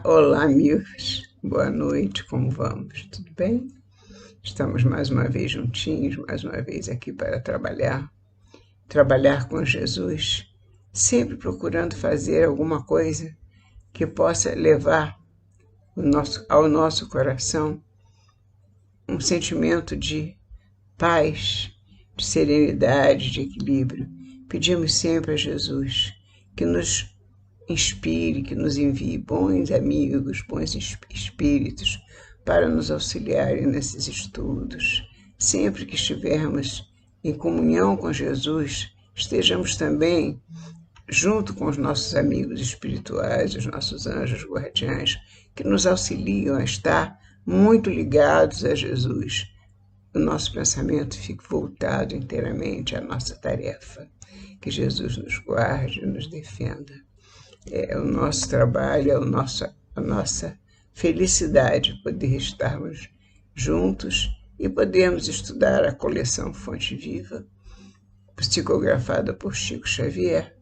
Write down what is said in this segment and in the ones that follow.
Olá, amigos. Boa noite, como vamos? Tudo bem? Estamos mais uma vez juntinhos, mais uma vez aqui para trabalhar com Jesus, sempre procurando fazer alguma coisa que possa levar ao nosso coração um sentimento de paz, de serenidade, de equilíbrio. Pedimos sempre a Jesus que nos inspire, que nos envie bons amigos, bons espíritos para nos auxiliarem nesses estudos. Sempre que estivermos em comunhão com Jesus, estejamos também junto com os nossos amigos espirituais, os nossos anjos guardiães, que nos auxiliam a estar muito ligados a Jesus. O nosso pensamento fique voltado inteiramente à nossa tarefa. Que Jesus nos guarde e nos defenda. É o nosso trabalho, a nossa felicidade poder estarmos juntos e podermos estudar a coleção Fonte Viva, psicografada por Chico Xavier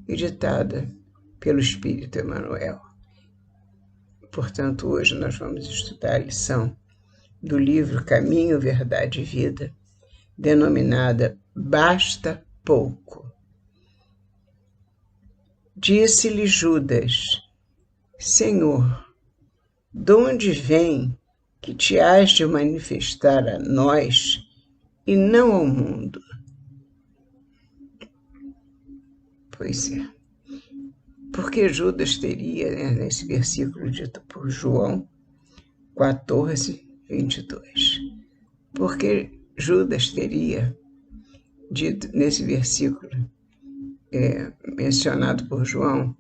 e ditada pelo Espírito Emmanuel. Portanto, hoje nós vamos estudar a lição do livro Caminho, Verdade e Vida, denominada Basta Pouco. Disse-lhe Judas: Senhor, de onde vem que te hás de manifestar a nós e não ao mundo? Pois é. Porque Judas teria, nesse versículo dito por João 14, 22, porque Judas teria dito nesse versículo mencionado por João,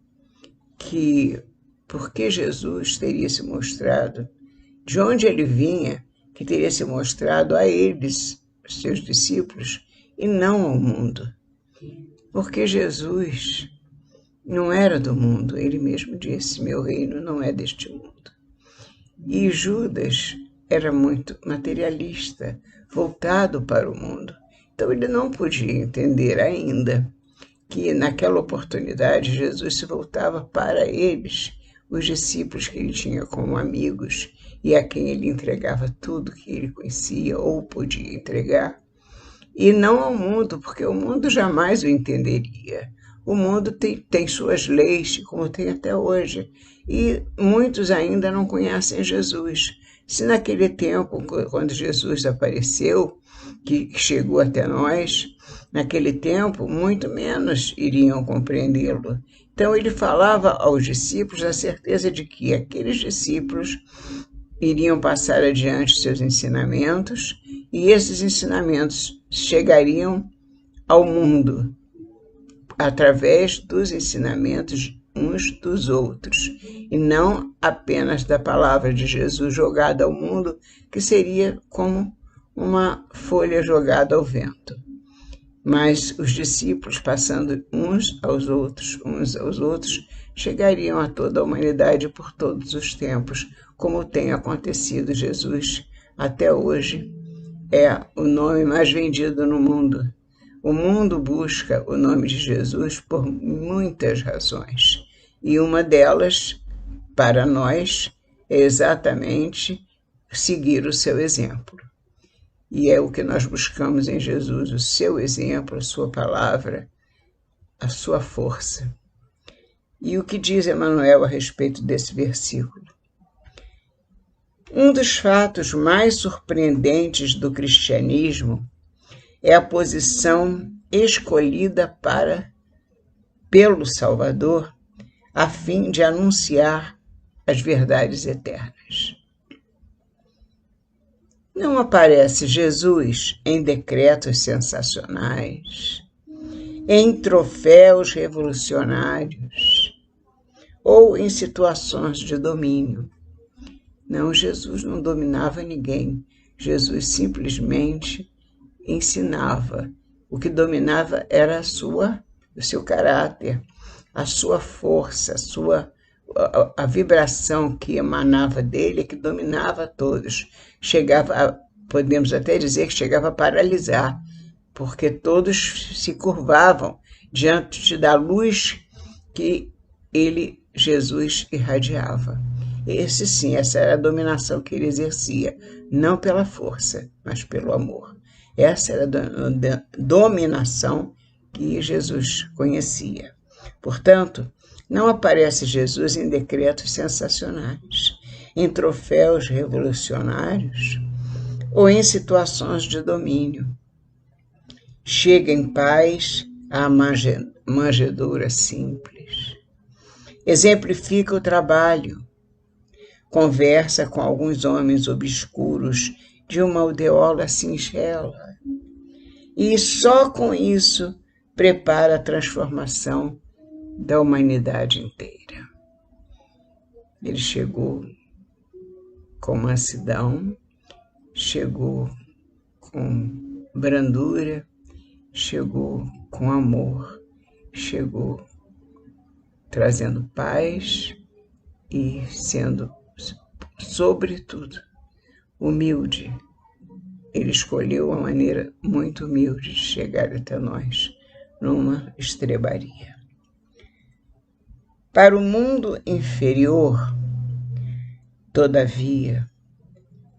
que porque Jesus teria se mostrado, de onde ele vinha, que teria se mostrado a eles, seus discípulos, e não ao mundo. Porque Jesus não era do mundo, ele mesmo disse, meu reino não é deste mundo. E Judas era muito materialista, voltado para o mundo. Então ele não podia entender ainda que naquela oportunidade Jesus se voltava para eles, os discípulos que ele tinha como amigos e a quem ele entregava tudo que ele conhecia ou podia entregar, e não ao mundo, porque o mundo jamais o entenderia. O mundo tem suas leis, como tem até hoje, e muitos ainda não conhecem Jesus. Se naquele tempo, quando Jesus apareceu, que chegou até nós, naquele tempo, muito menos iriam compreendê-lo. Então, ele falava aos discípulos a certeza de que aqueles discípulos iriam passar adiante seus ensinamentos e esses ensinamentos chegariam ao mundo através dos ensinamentos uns dos outros, e não apenas da palavra de Jesus jogada ao mundo, que seria como uma folha jogada ao vento. Mas os discípulos, passando uns aos outros, chegariam a toda a humanidade por todos os tempos, como tem acontecido. Jesus, até hoje, é o nome mais vendido no mundo. O mundo busca o nome de Jesus por muitas razões, e uma delas, para nós, é exatamente seguir o seu exemplo. E é o que nós buscamos em Jesus, o seu exemplo, a sua palavra, a sua força. E o que diz Emmanuel a respeito desse versículo? Um dos fatos mais surpreendentes do cristianismo é a posição escolhida pelo Salvador a fim de anunciar as verdades eternas. Não aparece Jesus em decretos sensacionais, em troféus revolucionários ou em situações de domínio. Não, Jesus não dominava ninguém. Jesus simplesmente ensinava. O que dominava era o seu caráter, a sua força, a vibração que emanava dele, que dominava todos. Podemos até dizer que chegava a paralisar, porque todos se curvavam diante da luz que Jesus, irradiava. Essa era a dominação que ele exercia, não pela força, mas pelo amor. Essa era a dominação que Jesus conhecia. Portanto, não aparece Jesus em decretos sensacionais, em troféus revolucionários ou em situações de domínio. Chega em paz à manjedoura simples. Exemplifica o trabalho. Conversa com alguns homens obscuros de uma aldeola singela. E só com isso prepara a transformação da humanidade inteira. Ele chegou com mansidão, chegou com brandura, chegou com amor, chegou trazendo paz e sendo, sobretudo, humilde. Ele escolheu uma maneira muito humilde de chegar até nós, numa estrebaria. Para o mundo inferior, todavia,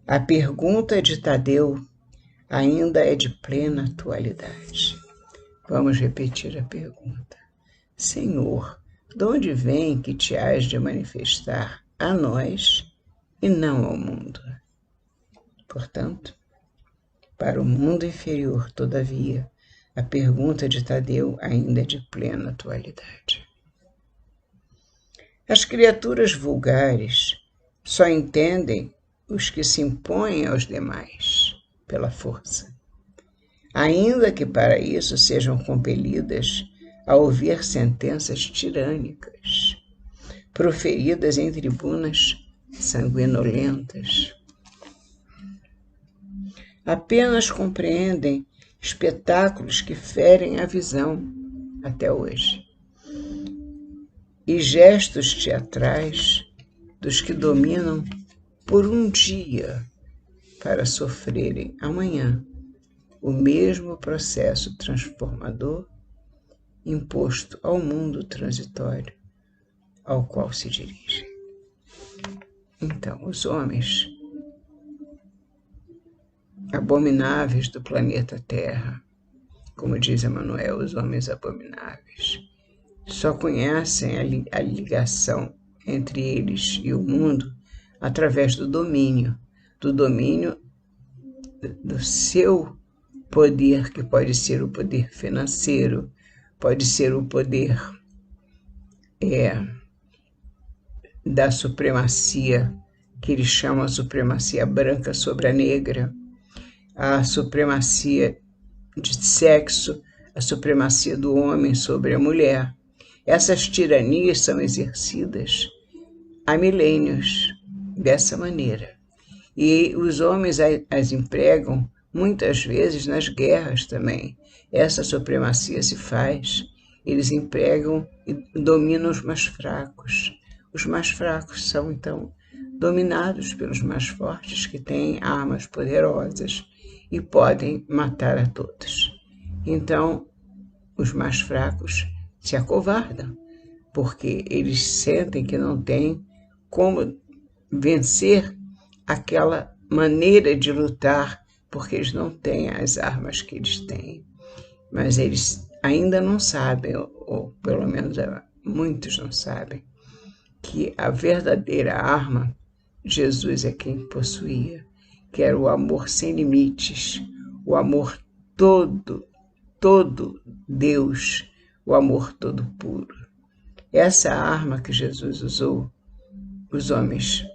a pergunta de Tadeu ainda é de plena atualidade. Vamos repetir a pergunta. Senhor, de onde vem que te hás de manifestar a nós e não ao mundo? Portanto, para o mundo inferior, todavia, a pergunta de Tadeu ainda é de plena atualidade. As criaturas vulgares só entendem os que se impõem aos demais pela força, ainda que para isso sejam compelidas a ouvir sentenças tirânicas, proferidas em tribunas sanguinolentas. Apenas compreendem espetáculos que ferem a visão até hoje, e gestos teatrais dos que dominam por um dia para sofrerem amanhã o mesmo processo transformador imposto ao mundo transitório ao qual se dirigem. Então, os homens abomináveis do planeta Terra, como diz Emmanuel, os homens abomináveis, só conhecem a ligação entre eles e o mundo através do domínio do seu poder, que pode ser o poder financeiro, pode ser o poder da supremacia, que eles chamam a supremacia branca sobre a negra, a supremacia de sexo, a supremacia do homem sobre a mulher. Essas tiranias são exercidas há milênios dessa maneira. E os homens as empregam muitas vezes nas guerras também. Essa supremacia se faz. Eles empregam e dominam os mais fracos. Os mais fracos são, então, dominados pelos mais fortes, que têm armas poderosas e podem matar a todos. Então, os mais fracos se acovardam, porque eles sentem que não têm como vencer aquela maneira de lutar, porque eles não têm as armas que eles têm. Mas eles ainda não sabem, ou pelo menos muitos não sabem, que a verdadeira arma, Jesus é quem possuía, que era o amor sem limites, o amor todo Deus, o amor todo puro. Essa arma que Jesus usou, os homens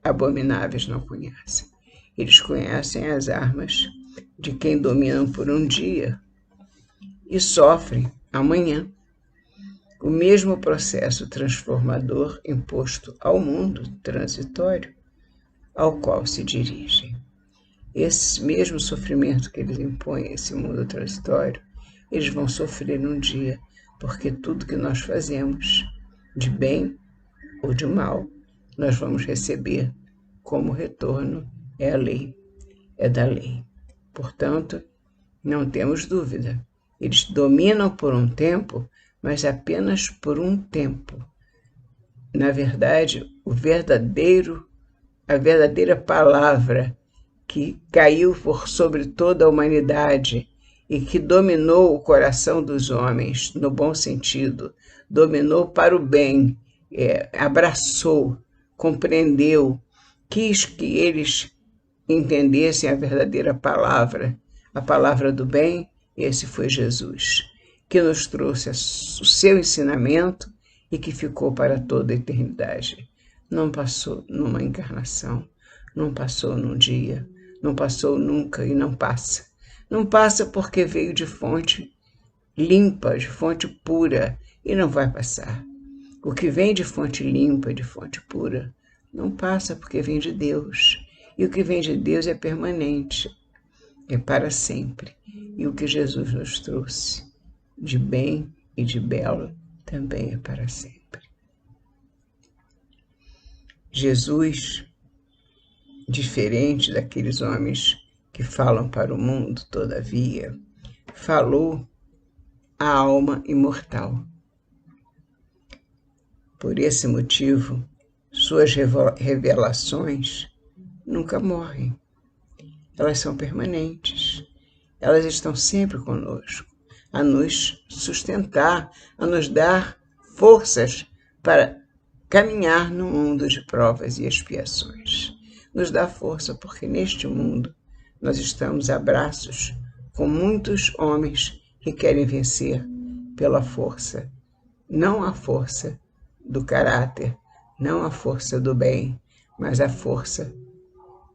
abomináveis não conhecem. Eles conhecem as armas de quem dominam por um dia e sofre amanhã o mesmo processo transformador imposto ao mundo transitório ao qual se dirigem. Esse mesmo sofrimento que eles impõem a esse mundo transitório, eles vão sofrer um dia, porque tudo que nós fazemos, de bem ou de mal, nós vamos receber como retorno. É a lei, é da lei. Portanto, não temos dúvida. Eles dominam por um tempo, mas apenas por um tempo. Na verdade, a verdadeira palavra que caiu por sobre toda a humanidade e que dominou o coração dos homens, no bom sentido, dominou para o bem, abraçou, compreendeu, quis que eles entendessem a verdadeira palavra, a palavra do bem. Esse foi Jesus, que nos trouxe o seu ensinamento e que ficou para toda a eternidade. Não passou numa encarnação, não passou num dia, não passou nunca e não passa. Não passa porque veio de fonte limpa, de fonte pura, e não vai passar. O que vem de fonte limpa, de fonte pura, não passa porque vem de Deus. E o que vem de Deus é permanente, é para sempre. E o que Jesus nos trouxe, de bem e de belo, também é para sempre. Jesus, diferente daqueles homens que falam para o mundo, todavia, falou à alma imortal. Por esse motivo, suas revelações nunca morrem. Elas são permanentes. Elas estão sempre conosco, a nos sustentar, a nos dar forças para caminhar no mundo de provas e expiações. Nos dá força porque neste mundo nós estamos a braços com muitos homens que querem vencer pela força, não a força do caráter, não a força do bem, mas a força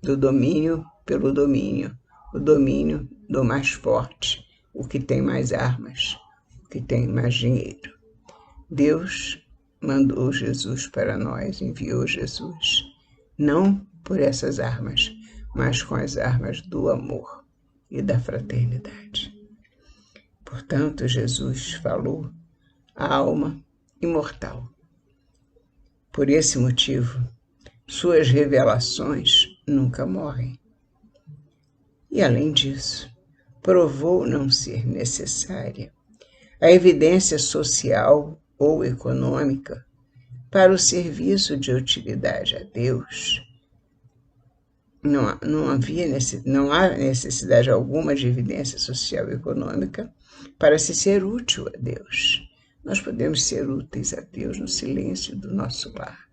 do domínio pelo domínio, o domínio do mais forte, o que tem mais armas, o que tem mais dinheiro. Deus mandou Jesus para nós, enviou Jesus, não por essas armas, mas com as armas do amor e da fraternidade. Portanto, Jesus falou à alma imortal. Por esse motivo, suas revelações nunca morrem. E, além disso, provou não ser necessária a evidência social ou econômica para o serviço de utilidade a Deus. Não há necessidade alguma de evidência social e econômica para se ser útil a Deus. Nós podemos ser úteis a Deus no silêncio do nosso lar,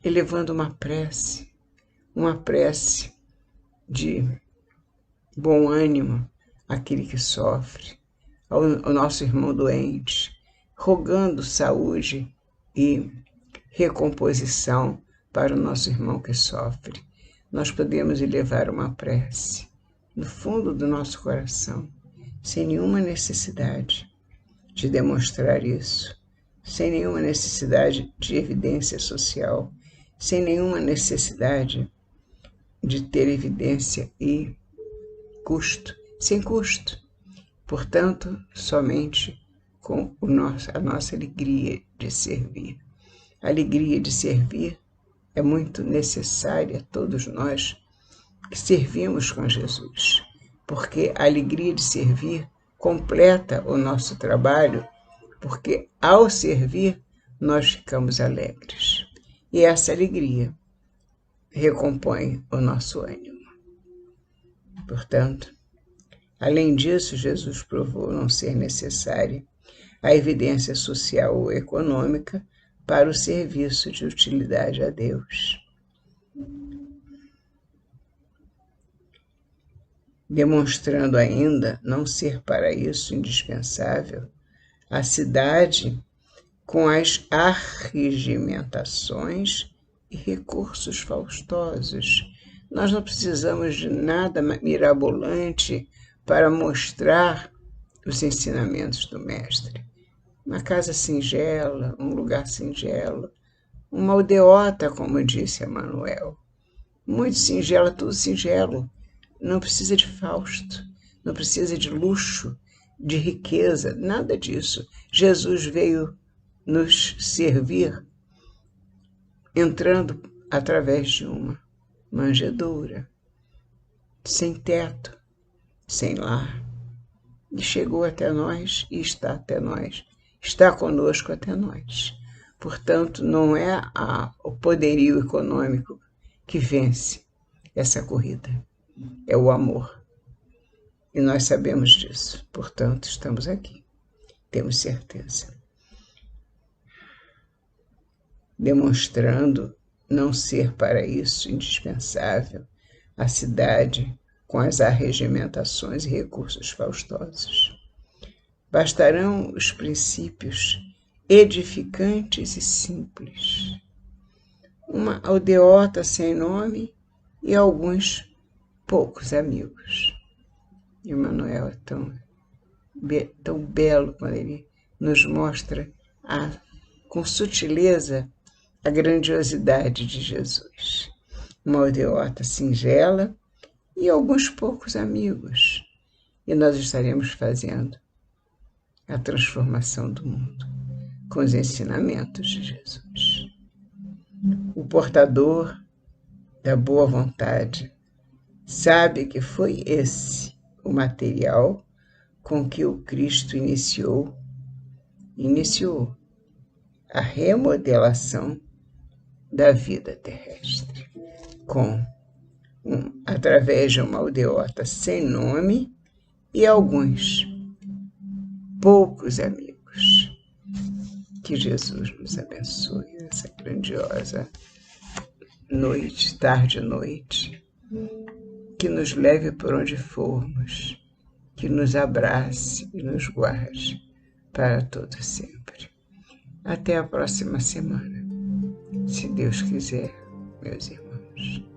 elevando uma prece de bom ânimo àquele que sofre, ao nosso irmão doente, rogando saúde e recomposição para o nosso irmão que sofre. Nós podemos elevar uma prece no fundo do nosso coração, sem nenhuma necessidade de demonstrar isso, sem nenhuma necessidade de evidência social, sem nenhuma necessidade de ter evidência e custo, sem custo. Portanto, somente com a nossa alegria de servir. A alegria de servir é muito necessária a todos nós que servimos com Jesus, porque a alegria de servir completa o nosso trabalho, porque ao servir nós ficamos alegres. E essa alegria recompõe o nosso ânimo. Portanto, além disso, Jesus provou não ser necessária a evidência social ou econômica para o serviço de utilidade a Deus, demonstrando ainda não ser para isso indispensável a cidade com as arregimentações e recursos faustosos. Nós não precisamos de nada mirabolante para mostrar os ensinamentos do Mestre. Uma casa singela, um lugar singelo, uma aldeota, como disse Emmanuel. Muito singela, tudo singelo. Não precisa de Fausto, não precisa de luxo, de riqueza, nada disso. Jesus veio nos servir entrando através de uma manjedoura, sem teto, sem lar. E chegou até nós e está até nós, está conosco até nós. Portanto, não é o poderio econômico que vence essa corrida, é o amor. E nós sabemos disso, portanto, estamos aqui, temos certeza. Demonstrando não ser para isso indispensável a cidade com as arregimentações e recursos faustosos. Bastarão os princípios edificantes e simples, uma aldeota sem nome e alguns poucos amigos. Emmanuel é tão belo quando ele nos mostra com sutileza a grandiosidade de Jesus. Uma aldeota singela e alguns poucos amigos. E nós estaremos fazendo a transformação do mundo com os ensinamentos de Jesus. O portador da boa vontade sabe que foi esse o material com que o Cristo iniciou a remodelação da vida terrestre, através de uma aldeota sem nome e alguns poucos amigos. Que Jesus nos abençoe nessa grandiosa noite, tarde e noite, que nos leve por onde formos, que nos abrace e nos guarde para todo sempre. Até a próxima semana, se Deus quiser, meus irmãos.